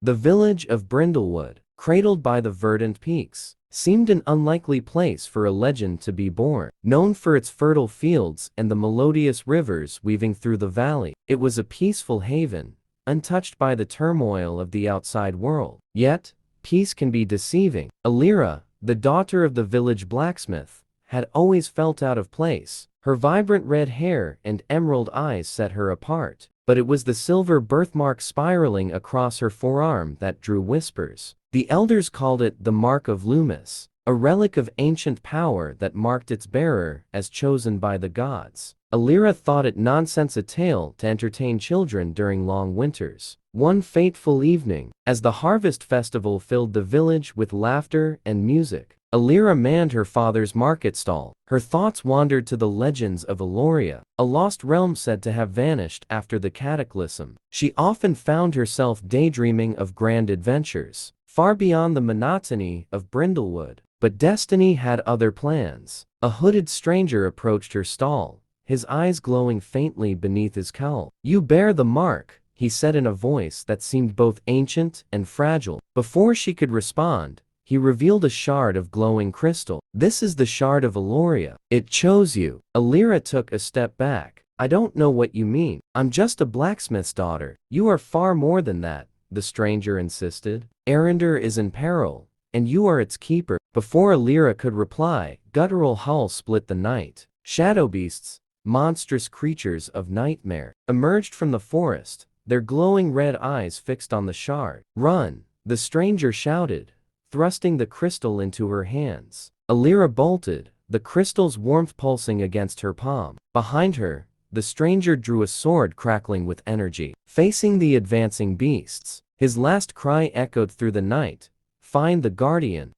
The village of Brindlewood, cradled by the verdant peaks, seemed an unlikely place for a legend to be born. Known for its fertile fields and the melodious rivers weaving through the valley, it was a peaceful haven, untouched by the turmoil of the outside world. Yet, peace can be deceiving. Elira, the daughter of the village blacksmith, had always felt out of place. Her vibrant red hair and emerald eyes set her apart, but it was the silver birthmark spiraling across her forearm that drew whispers. The elders called it the Mark of Loomis, a relic of ancient power that marked its bearer as chosen by the gods. Elira thought it nonsense, a tale to entertain children during long winters. One fateful evening, as the harvest festival filled the village with laughter and music, Elira manned her father's market stall. Her thoughts wandered to the legends of Aeloria, a lost realm said to have vanished after the cataclysm. She often found herself daydreaming of grand adventures, far beyond the monotony of Brindlewood. But destiny had other plans. A hooded stranger approached her stall, his eyes glowing faintly beneath his cowl. "You bear the mark," he said in a voice that seemed both ancient and fragile. Before she could respond, he revealed a shard of glowing crystal. "This is the Shard of Aeloria. It chose you." Elira took a step back. "I don't know what you mean. I'm just a blacksmith's daughter." "You are far more than that," the stranger insisted. "Eryndor is in peril, and you are its keeper." Before Elira could reply, guttural howls split the night. Shadow beasts, monstrous creatures of nightmare, emerged from the forest, their glowing red eyes fixed on the shard. "Run!" the stranger shouted, thrusting the crystal into her hands. Elira bolted, the crystal's warmth pulsing against her palm. Behind her, the stranger drew a sword crackling with energy. Facing the advancing beasts, his last cry echoed through the night, "Find the guardian."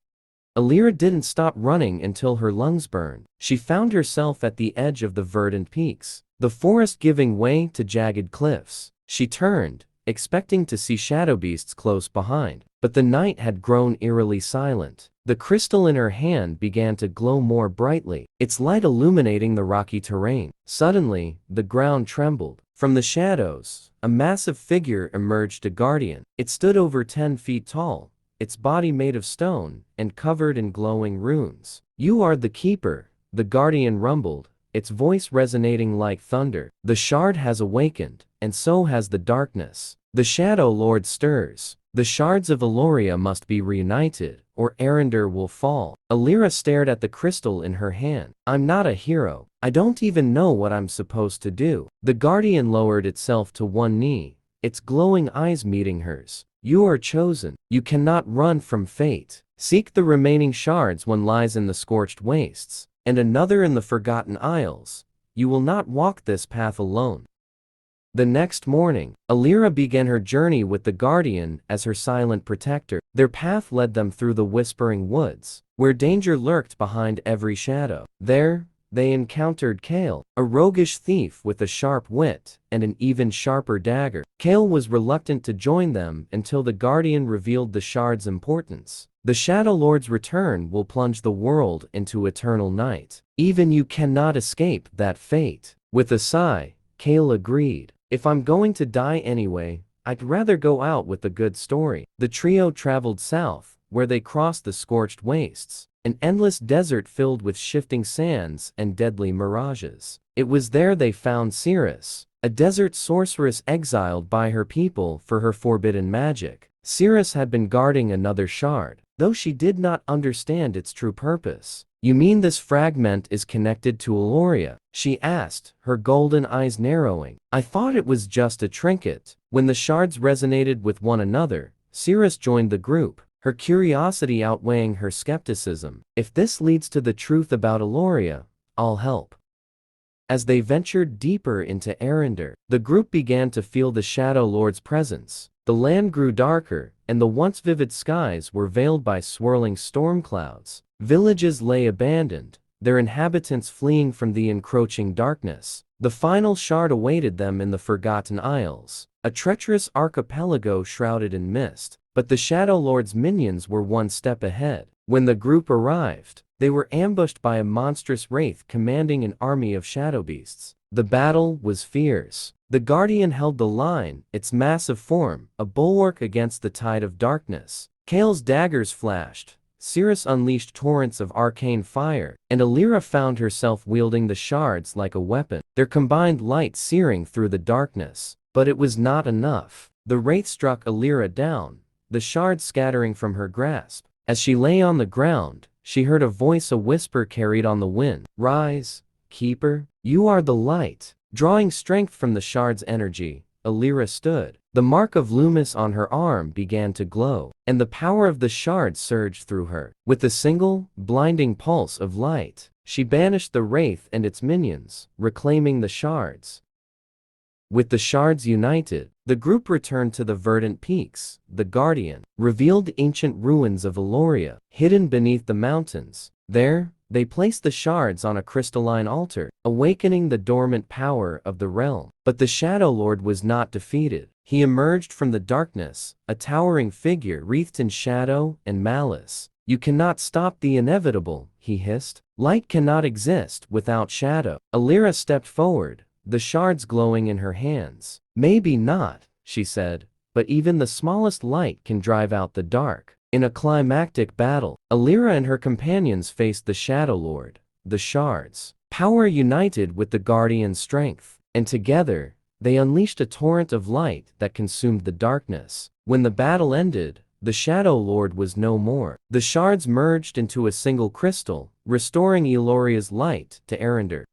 Elira didn't stop running until her lungs burned. She found herself at the edge of the verdant peaks, the forest giving way to jagged cliffs. She turned, expecting to see shadow beasts close behind, but the night had grown eerily silent. The crystal in her hand began to glow more brightly, its light illuminating the rocky terrain. Suddenly, the ground trembled. From the shadows, a massive figure emerged, a guardian. It stood over 10 feet tall, its body made of stone and covered in glowing runes. "You are the keeper," the guardian rumbled, its voice resonating like thunder. "The shard has awakened, and so has the darkness. The Shadow Lord stirs. The Shards of Aeloria must be reunited, or Eryndor will fall." Elira stared at the crystal in her hand. "I'm not a hero. I don't even know what I'm supposed to do." The guardian lowered itself to one knee, its glowing eyes meeting hers. "You are chosen. You cannot run from fate. Seek the remaining shards. One lies in the scorched wastes, and another in the forgotten isles. You will not walk this path alone." The next morning, Elira began her journey with the guardian as her silent protector. Their path led them through the whispering woods, where danger lurked behind every shadow. There, they encountered Kael, a roguish thief with a sharp wit and an even sharper dagger. Kael was reluctant to join them until the guardian revealed the shard's importance. "The Shadow Lord's return will plunge the world into eternal night. Even you cannot escape that fate." With a sigh, Kael agreed. "If I'm going to die anyway, I'd rather go out with a good story." The trio traveled south, where they crossed the scorched wastes, an endless desert filled with shifting sands and deadly mirages. It was there they found Seris, a desert sorceress exiled by her people for her forbidden magic. Seris had been guarding another shard, though she did not understand its true purpose. "You mean this fragment is connected to Aeloria?" she asked, her golden eyes narrowing. "I thought it was just a trinket." When the shards resonated with one another, Seris joined the group, her curiosity outweighing her skepticism. "If this leads to the truth about Aeloria, I'll help." As they ventured deeper into Eryndor, the group began to feel the Shadow Lord's presence. The land grew darker, and the once vivid skies were veiled by swirling storm clouds. Villages lay abandoned, their inhabitants fleeing from the encroaching darkness. The final shard awaited them in the Forgotten Isles, a treacherous archipelago shrouded in mist. But the Shadow Lord's minions were one step ahead. When the group arrived, they were ambushed by a monstrous wraith commanding an army of shadow beasts. The battle was fierce. The Guardian held the line, its massive form, a bulwark against the tide of darkness. Kael's daggers flashed. Seris unleashed torrents of arcane fire, and Elira found herself wielding the shards like a weapon, their combined light searing through the darkness. But it was not enough. The wraith struck Elira down, the shards scattering from her grasp. As she lay on the ground, she heard a voice, a whisper carried on the wind. "Rise, Keeper, you are the light." Drawing strength from the shard's energy, Elira stood. The mark of Loomis on her arm began to glow, and the power of the shard surged through her. With a single, blinding pulse of light, she banished the wraith and its minions, reclaiming the shards. With the shards united, the group returned to the verdant peaks. The Guardian revealed ancient ruins of Aeloria, hidden beneath the mountains. There, they placed the shards on a crystalline altar, awakening the dormant power of the realm. But the Shadow Lord was not defeated. He emerged from the darkness, a towering figure wreathed in shadow and malice. "You cannot stop the inevitable," he hissed. "Light cannot exist without shadow." Elira stepped forward, the shards glowing in her hands. "Maybe not," she said, "but even the smallest light can drive out the dark." In a climactic battle, Elira and her companions faced the Shadow Lord, the shards. Power united with the Guardian's strength, and together, they unleashed a torrent of light that consumed the darkness. When the battle ended, the Shadow Lord was no more. The shards merged into a single crystal, restoring Aeloria's light to Eryndor.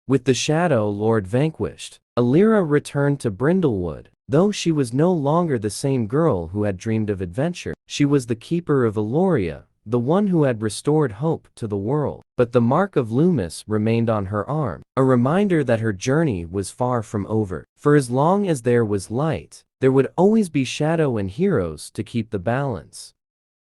With the Shadow Lord vanquished, Elira returned to Brindlewood. Though she was no longer the same girl who had dreamed of adventure, she was the keeper of Aeloria, the one who had restored hope to the world. But the mark of Loomis remained on her arm, a reminder that her journey was far from over. For as long as there was light, there would always be shadow and heroes to keep the balance.